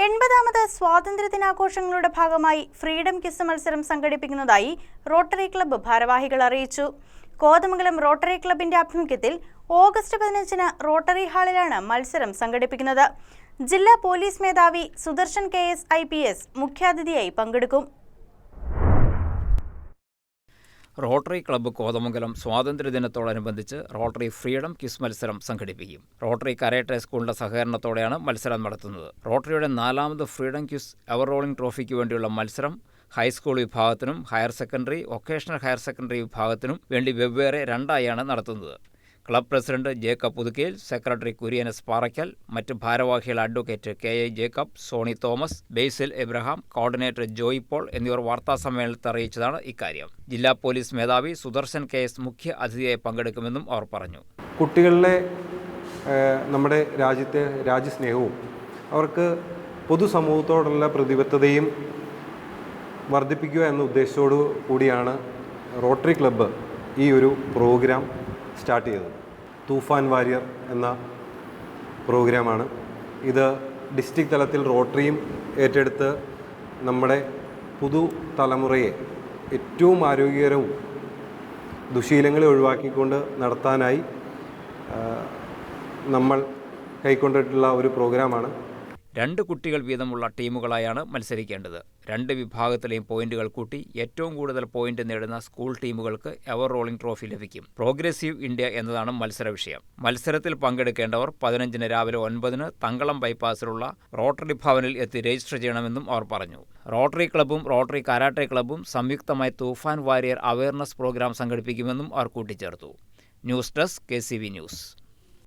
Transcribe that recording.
80ാമത് സ്വാതന്ത്ര്യദിനാഘോഷങ്ങളുടെ ഭാഗമായി freedom quiz മത്സരം സംഘടിപ്പിക്കുന്നതായി rotary club ഭാരവാഹികൾ അറിയിച്ചു. കോതമംഗലം റോട്ടറി ക്ലബ്ബിന്റെ ആഭിമുഖ്യത്തിൽ ഓഗസ്റ്റ് 15-ന് റോട്ടറി ഹാളിലാണ് മത്സരം സംഘടിപ്പിക്കുന്നത്. ജില്ലാ പോലീസ് മേധാവി സുദർശൻ KS IPS മുഖ്യാതിഥിയായി പങ്കെടുക്കും. റോട്ടറി ക്ലബ്ബ് കോതമംഗലം സ്വാതന്ത്ര്യദിനത്തോടനുബന്ധിച്ച് റോട്ടറി ഫ്രീഡം ക്വിസ് മത്സരം സംഘടിപ്പിക്കും. റോട്ടറി കരാട്ടെ സ്കൂളിന്റെ സഹകരണത്തോടെയാണ് മത്സരം നടത്തുന്നത്. റോട്ടറിയുടെ 4ാമത് ഫ്രീഡം ക്വിസ് എവർ റോളിംഗ് ട്രോഫിക്ക് വേണ്ടിയുള്ള മത്സരം ഹൈസ്കൂൾ വിഭാഗത്തിനും higher secondary, vocational higher secondary വിഭാഗത്തിനും വേണ്ടി വെവ്വേറെ രണ്ടായാണ് നടത്തുന്നത്. Club president Jacob Puthukkayil, secretary Kurian S. Parakkal, മറ്റ് ഭാരവാഹികൾ advocate KI Jacob, Sony Thomas, Basil Abraham, coordinator Joy Paul എന്നിവർ വാർത്താസമ്മേളനത്തിൽ അറിയിച്ചതാണ് ഇക്കാര്യം. ജില്ലാ പോലീസ് മേധാവി സുദർശൻ KS മുഖ്യ അതിഥിയായി പങ്കെടുക്കുമെന്നും അവർ പറഞ്ഞു. കുട്ടികളിലെ നമ്മുടെ രാജ്യത്തെ രാജ്യസ്നേഹവും അവർക്ക് പൊതുസമൂഹത്തോടുള്ള പ്രതിബദ്ധതയും വർദ്ധിപ്പിക്കുക എന്ന ഉദ്ദേശത്തോടു കൂടിയാണ് റോട്ടറി ക്ലബ്ബ് ഈ ഒരു പ്രോഗ്രാം സ്റ്റാർട്ട് ചെയ്തത്. തൂഫാൻ വാരിയർ എന്ന പ്രോഗ്രാമാണ് ഇത്. ഡിസ്ട്രിക്ട് തലത്തിൽ റോട്ടറിയും ഏറ്റെടുത്ത് നമ്മുടെ പുതുതലമുറയെ ഏറ്റവും ആരോഗ്യകരവും ദുശീലങ്ങളെ ഒഴിവാക്കിക്കൊണ്ട് നടത്താനായി നമ്മൾ കൈക്കൊണ്ടിട്ടുള്ള ഒരു പ്രോഗ്രാമാണ്. 2 കുട്ടികൾ വീതമുള്ള ടീമുകളായാണ് മത്സരിക്കേണ്ടത്. 2 വിഭാഗത്തിലെയും പോയിന്റുകൾ കൂട്ടി ഏറ്റവും കൂടുതൽ പോയിന്റ് നേടുന്ന സ്കൂൾ ടീമുകൾക്ക് എവർ റോളിംഗ് ട്രോഫി ലഭിക്കും. പ്രോഗ്രസീവ് ഇന്ത്യ എന്നതാണ് മത്സര വിഷയം. മത്സരത്തിൽ പങ്കെടുക്കേണ്ടവർ 15-ന് രാവിലെ 9-ന് തങ്കളം ബൈപ്പാസിലുള്ള റോട്ടറി ഭവനിൽ എത്തി രജിസ്റ്റർ ചെയ്യണമെന്നും അവർ പറഞ്ഞു. റോട്ടറി ക്ലബ്ബും റോട്ടറി കരാട്ടെ ക്ലബ്ബും സംയുക്തമായി തൂഫാൻ വാരിയർ അവയർനെസ് പ്രോഗ്രാം സംഘടിപ്പിക്കുമെന്നും അവർ കൂട്ടിച്ചേർത്തു. News desk KCV news.